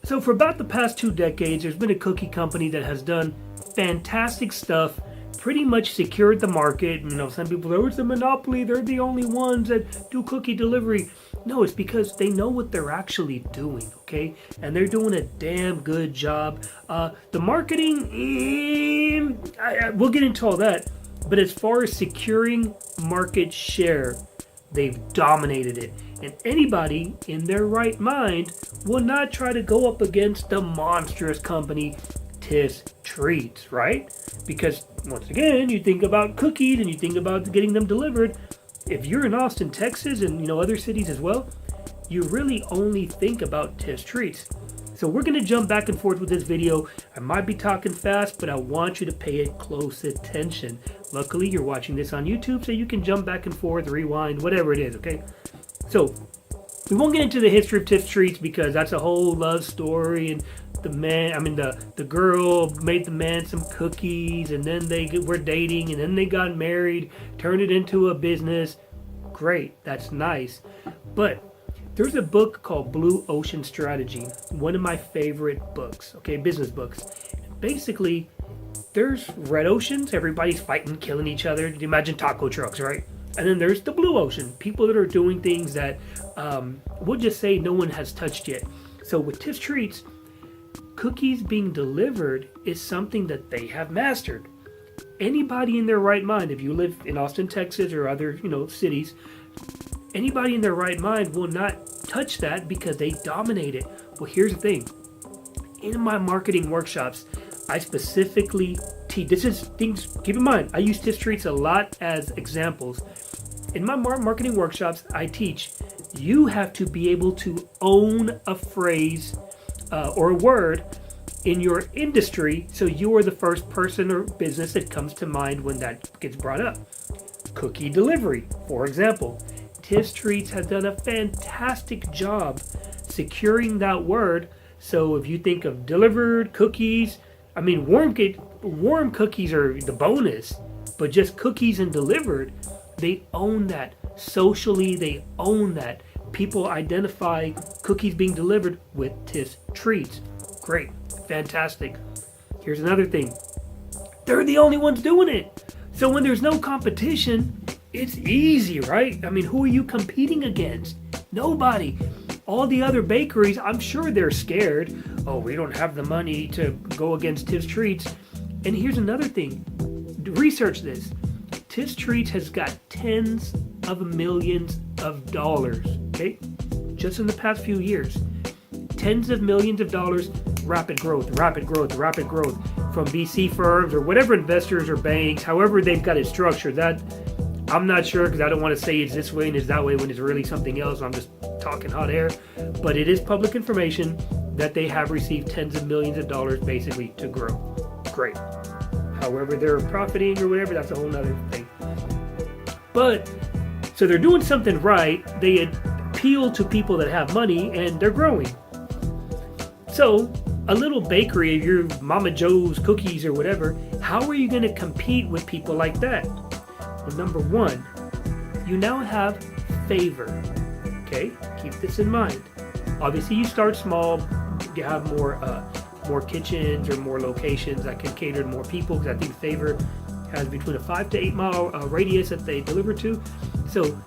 So for about the past 2 decades, there's been a cookie company that has done fantastic stuff, pretty much secured the market. You know, some people say, oh, it's a monopoly, they're the only ones that do cookie delivery. No, it's because they know what they're actually doing, okay? And they're doing a damn good job. The marketing, we'll get into all that. But as far as securing market share, they've dominated it. And anybody in their right mind will not try to go up against the monstrous company Tiff'S Treats, right? Because once again, you think about cookies and you think about getting them delivered. If you're in Austin, Texas, and other cities as well, you really only think about Tiff'S Treats. So we're going to jump back and forth with this video. I might be talking fast, but I want you to pay it close attention. Luckily, you're watching this on YouTube, so you can jump back and forth, rewind, whatever it is, okay? So we won't get into the history of Tiff'S Treats because that's a whole love story, and the girl made the man some cookies, and then they were dating, and then they got married, turned it into a business. Great, that's nice. But there's a book called Blue Ocean Strategy, one of my favorite books, okay, business books. Basically, there's red oceans, everybody's fighting, killing each other. Imagine taco trucks, right? And then there's the blue ocean, people that are doing things that we'll just say no one has touched yet. So with Tiff'S Treats, cookies being delivered is something that they have mastered. Anybody in their right mind, if you live in Austin, Texas, or other cities, anybody in their right mind will not touch that because they dominate it. Well, here's the thing. In my marketing workshops, I specifically teach. This is things, keep in mind, I use Tiff'S Treats a lot as examples. In my marketing workshops, I teach you have to be able to own a phrase or a word in your industry, so you are the first person or business that comes to mind when that gets brought up. Cookie delivery, for example. Tiff'S Treats has done a fantastic job securing that word. So if you think of delivered cookies, warm cookies are the bonus, but just cookies and delivered, they own that. Socially, they own that. People identify cookies being delivered with Tiff'S Treats. Great, fantastic. Here's another thing. They're the only ones doing it. So when there's no competition, it's easy, right? Who are you competing against? Nobody. All the other bakeries, I'm sure they're scared. Oh, we don't have the money to go against Tiff'S Treats. And here's another thing. Research this. Tiff'S Treats has got tens of millions of dollars, okay? Just in the past few years. Tens of millions of dollars, rapid growth from VC firms or whatever investors or banks, however they've got it structured. That I'm not sure because I don't want to say it's this way and it's that way when it's really something else. I'm just talking hot air. But it is public information that they have received tens of millions of dollars basically to grow. Great. However they're profiting or whatever, that's a whole nother thing. But, so they're doing something right. They appeal to people that have money and they're growing. So, a little bakery, if you're Mama Joe's Cookies or whatever, how are you going to compete with people like that? Well, number one, you now have favor. Okay, keep this in mind. Obviously, you start small. You have more kitchens or more locations that can cater to more people. Because I think favor has between a 5 to 8 mile radius that they deliver to. So,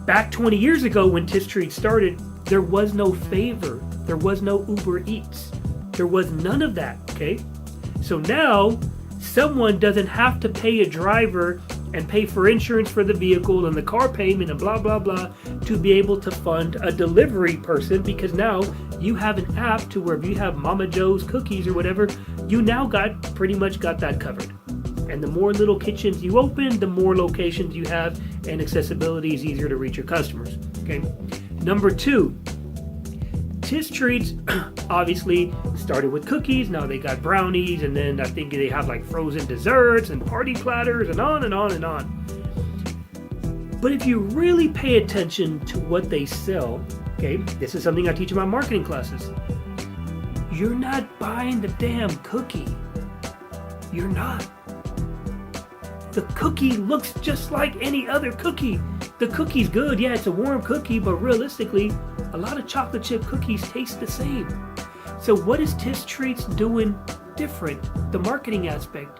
back 20 years ago when Tiff'S Treats started, there was no favor. There was no Uber Eats. There was none of that. Okay, so now someone doesn't have to pay a driver and pay for insurance for the vehicle and the car payment and blah, blah, blah to be able to fund a delivery person, because now you have an app to where if you have Mama Joe's Cookies or whatever, you now pretty much got that covered. And the more little kitchens you open, the more locations you have, and accessibility is easier to reach your customers. Okay. Number two, Tiff'S Treats obviously started with cookies. Now they got brownies, and then I think they have like frozen desserts and party platters and on and on and on. But if you really pay attention to what they sell, okay, this is something I teach in my marketing classes. You're not buying the damn cookie. You're not. The cookie looks just like any other cookie. The cookie's good, yeah, it's a warm cookie, but realistically, a lot of chocolate chip cookies taste the same. So what is Tiff's Treats doing different? The marketing aspect.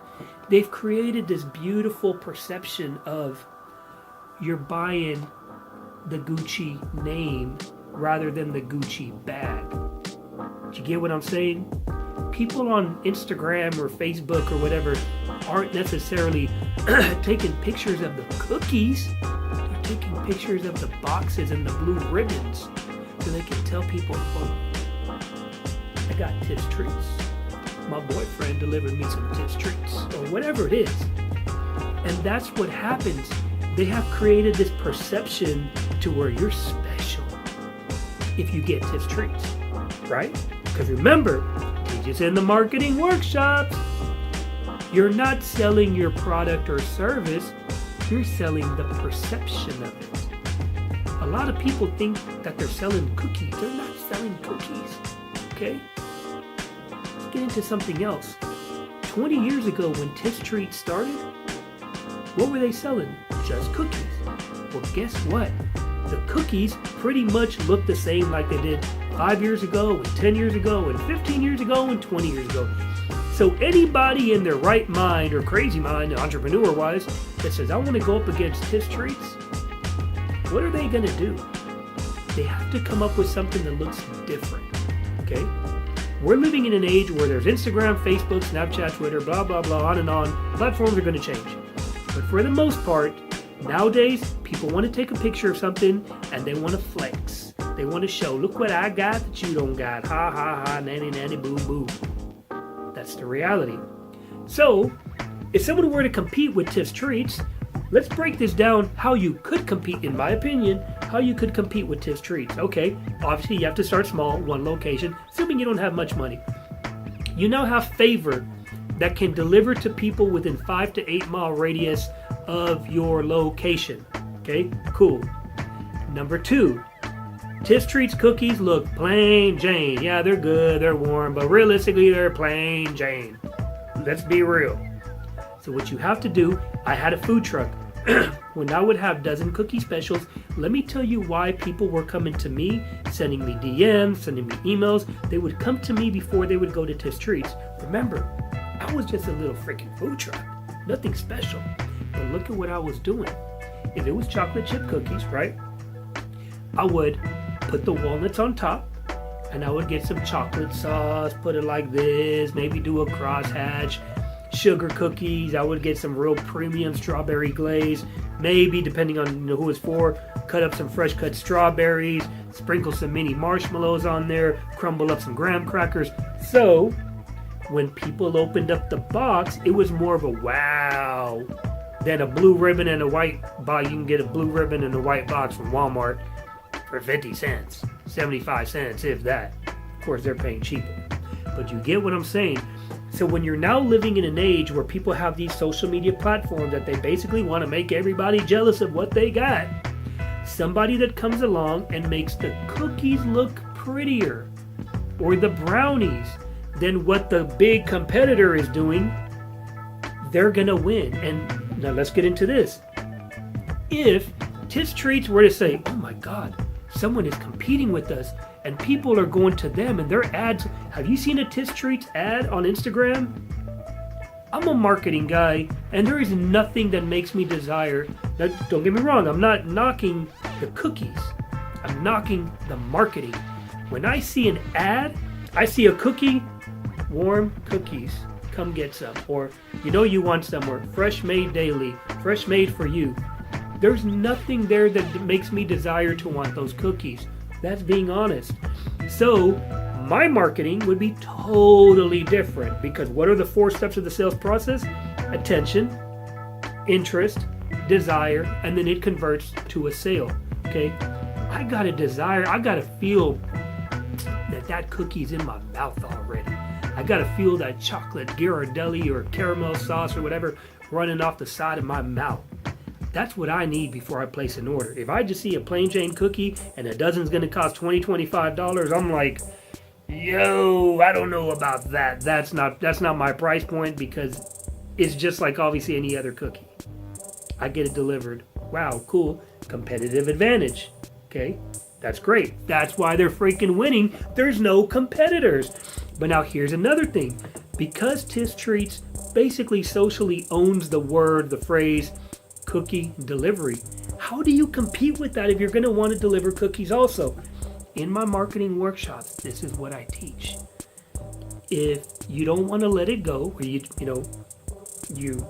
They've created this beautiful perception of you're buying the Gucci name rather than the Gucci bag. Do you get what I'm saying? People on Instagram or Facebook or whatever aren't necessarily taking pictures of the cookies. They're taking pictures of the boxes and the blue ribbons so they can tell people, oh, I got Tiff's Treats. My boyfriend delivered me some Tiff's Treats, or whatever it is. And that's what happens. They have created this perception to where you're special if you get Tiff's Treats, right? Because remember, we just in the marketing workshops, you're not selling your product or service, you're selling the perception of it. A lot of people think that they're selling cookies. They're not selling cookies, okay? Let's get into something else. 20 years ago when Tiff's Treats started, what were they selling? Just cookies. Well, guess what? The cookies pretty much look the same like they did 5 years ago, and 10 years ago, and 15 years ago, and 20 years ago. So anybody in their right mind, or crazy mind, entrepreneur-wise, that says, I want to go up against Tiff's Treats, what are they going to do? They have to come up with something that looks different, okay? We're living in an age where there's Instagram, Facebook, Snapchat, Twitter, blah, blah, blah, on and on. Platforms are going to change. But for the most part, nowadays, people want to take a picture of something and they want to flex. They want to show, look what I got that you don't got. Ha, ha, ha, nanny, nanny, boo, boo. That's the reality. So, if someone were to compete with Tiff's Treats, let's break this down how you could compete, in my opinion, how you could compete with Tiff's Treats. Okay, obviously you have to start small, one location, assuming you don't have much money. You now have Favor that can deliver to people within 5 to 8 mile radius of your location. Okay, cool. Number 2, Tiff's Treats cookies look plain Jane. Yeah, they're good, they're warm, but realistically they're plain Jane. Let's be real. So what you have to do, I had a food truck. When I would have dozen cookie specials, let me tell you why people were coming to me, sending me DMs, sending me emails. They would come to me before they would go to Tiff's Treats. Remember, I was just a little freaking food truck. Nothing special. But look at what I was doing. If it was chocolate chip cookies, right? I would put the walnuts on top, and I would get some chocolate sauce, put it like this, maybe do a crosshatch. Sugar cookies, I would get some real premium strawberry glaze, maybe depending on who it's for, cut up some fresh cut strawberries, sprinkle some mini marshmallows on there, crumble up some graham crackers. So when people opened up the box, it was more of a wow than a blue ribbon and a white box. You can get a blue ribbon and a white box from Walmart for 50 cents, 75 cents, if that. Of course, they're paying cheaper. But you get what I'm saying. So when you're now living in an age where people have these social media platforms that they basically want to make everybody jealous of what they got, somebody that comes along and makes the cookies look prettier or the brownies than what the big competitor is doing, they're going to win. And now let's get into this. If Tiff's Treats were to say, oh my God, someone is competing with us, and people are going to them and their ads. Have you seen a Tiff's Treats ad on Instagram? I'm a marketing guy, and there is nothing that makes me desire. Now, don't get me wrong, I'm not knocking the cookies. I'm knocking the marketing. When I see an ad, I see a cookie, warm cookies, come get some. Or you want some, or fresh made daily, fresh made for you. There's nothing there that makes me desire to want those cookies. That's being honest. So my marketing would be totally different, because what are the 4 steps of the sales process? Attention, interest, desire, and then it converts to a sale. Okay? I got a desire. I got to feel that cookie's in my mouth already. I got to feel that chocolate Ghirardelli or caramel sauce or whatever running off the side of my mouth. That's what I need before I place an order. If I just see a plain Jane cookie and a dozen's going to cost $20, $25, I'm like, yo, I don't know about that. That's not my price point, because it's just like obviously any other cookie. I get it delivered. Wow, cool. Competitive advantage. Okay, That's great. That's why they're freaking winning. There's no competitors. But now here's another thing. Because Tiff's Treats basically socially owns the word, the phrase, cookie delivery, how do you compete with that if you're going to want to deliver cookies also? In my marketing workshops, this is what I teach. If you don't want to let it go, or you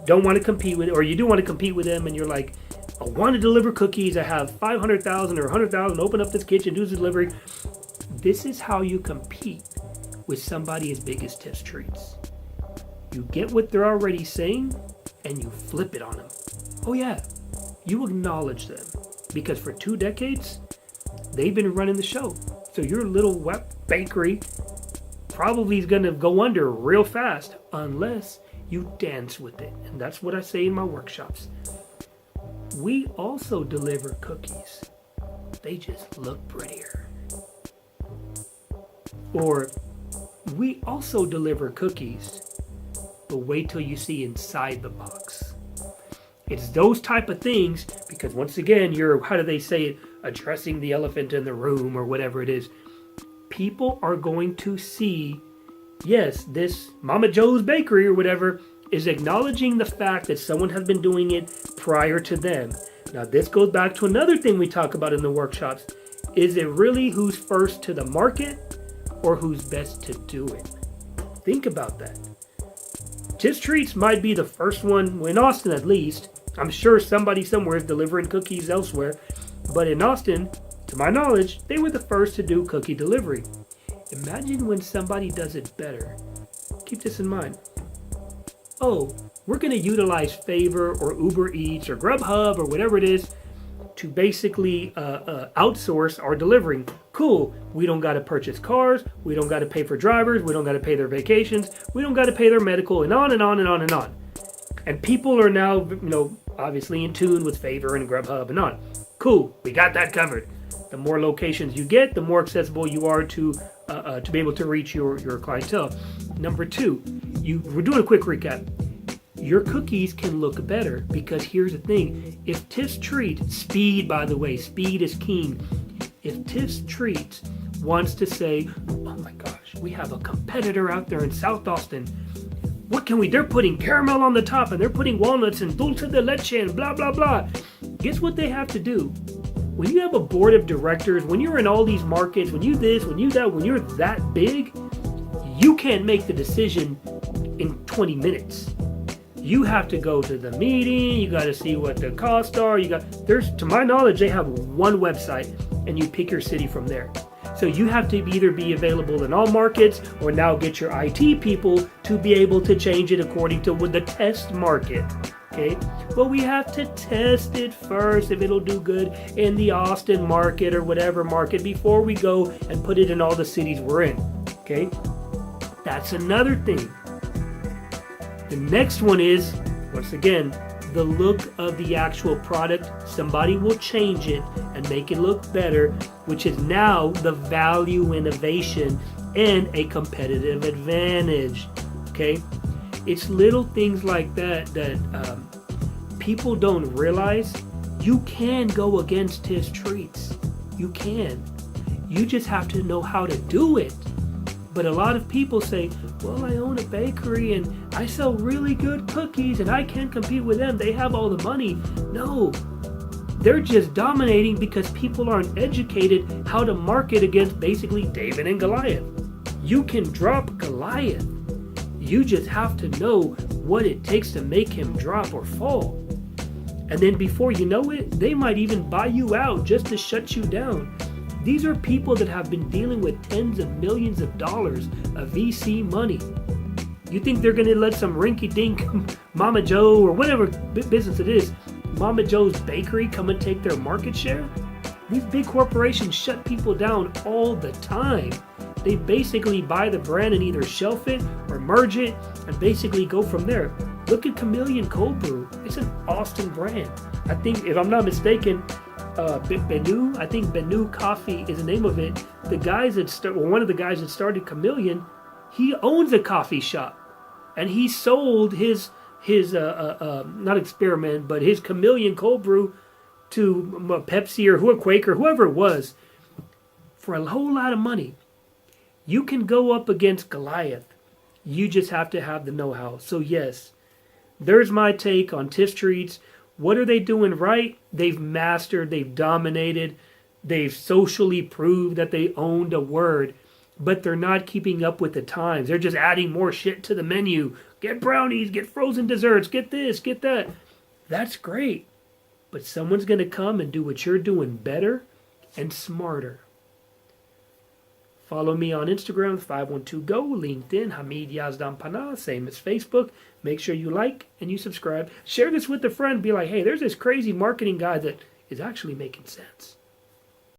don't want to compete with it, or you do want to compete with them, and you're like, I want to deliver cookies, I have 500,000 or 100,000, open up this kitchen, do the delivery. This is how you compete with somebody as big as Tiff's Treats. You get what they're already saying, and you flip it on them. Oh yeah, you acknowledge them. Because for 2 decades, they've been running the show. So your little web bakery probably is going to go under real fast unless you dance with it. And that's what I say in my workshops. We also deliver cookies. They just look prettier. Or we also deliver cookies, but wait till you see inside the box. It's those type of things, because once again, you're, how do they say it, addressing the elephant in the room or whatever it is. People are going to see, yes, this Mama Joe's Bakery or whatever is acknowledging the fact that someone has been doing it prior to them. Now this goes back to another thing we talk about in the workshops. Is it really who's first to the market or who's best to do it? Think about that. Tiff's Treats might be the first one, in Austin at least. I'm sure somebody somewhere is delivering cookies elsewhere. But in Austin, to my knowledge, they were the first to do cookie delivery. Imagine when somebody does it better. Keep this in mind. Oh, we're going to utilize Favor or Uber Eats or Grubhub or whatever it is to basically outsource our delivering. Cool. We don't got to purchase cars. We don't got to pay for drivers. We don't got to pay their vacations. We don't got to pay their medical, and on and on and on and on. And people are now, obviously in tune with Favor and Grubhub and on. Cool. We got that covered. The more locations you get, the more accessible you are to be able to reach your clientele. Number 2, we're doing a quick recap. Your cookies can look better because here's the thing. If Tiff's Treats, speed by the way, speed is king. If Tiff's Treats wants to say, oh my gosh, we have a competitor out there in South Austin. What can we, they're putting caramel on the top and they're putting walnuts and dulce de leche and blah, blah, blah. Guess what they have to do? When you have a board of directors, when you're in all these markets, when you this, when you that, when you're that big, you can't make the decision in 20 minutes. You have to go to the meeting, you got to see what the costs are, to my knowledge, they have one website and you pick your city from there. So you have to either be available in all markets or now get your IT people to be able to change it according to the test market. Okay, well, we have to test it first if it'll do good in the Austin market or whatever market before we go and put it in all the cities we're in. Okay, that's another thing. The next one is, once again, the look of the actual product. Somebody will change it and make it look better, which is now the value innovation and a competitive advantage. Okay, it's little things like that people don't realize. You can go against Tiff's Treats. You can. You just have to know how to do it. But a lot of people say, well, I own a bakery and I sell really good cookies and I can't compete with them. They have all the money. No, they're just dominating because people aren't educated how to market against basically David and Goliath. You can drop Goliath. You just have to know what it takes to make him drop or fall. And then before you know it, they might even buy you out just to shut you down. These are people that have been dealing with tens of millions of dollars of VC money. You think they're going to let some rinky-dink Mama Joe or whatever business it is, Mama Joe's Bakery, come and take their market share? These big corporations shut people down all the time. They basically buy the brand and either shelf it or merge it and basically go from there. Look at Chameleon Cold Brew. It's an Austin brand. I think, if I'm not mistaken, Benu Coffee is the name of it. The guys one of the guys that started Chameleon, he owns a coffee shop, and he sold his not experiment, but his Chameleon Cold Brew to Pepsi or Quaker, whoever it was. for a whole lot of money. You can go up against Goliath. You just have to have the know-how. So yes, there's my take on Tiff's Treats. What are they doing right? They've mastered, they've dominated, they've socially proved that they owned a word, but they're not keeping up with the times. They're just adding more shit to the menu. Get brownies, get frozen desserts, get this, get that. That's great. But someone's going to come and do what you're doing better and smarter. Follow me on Instagram, 512GO, LinkedIn, Hamid Yazdan Pana, same as Facebook. Make sure you like and you subscribe. Share this with a friend. Be like, hey, there's this crazy marketing guy that is actually making sense.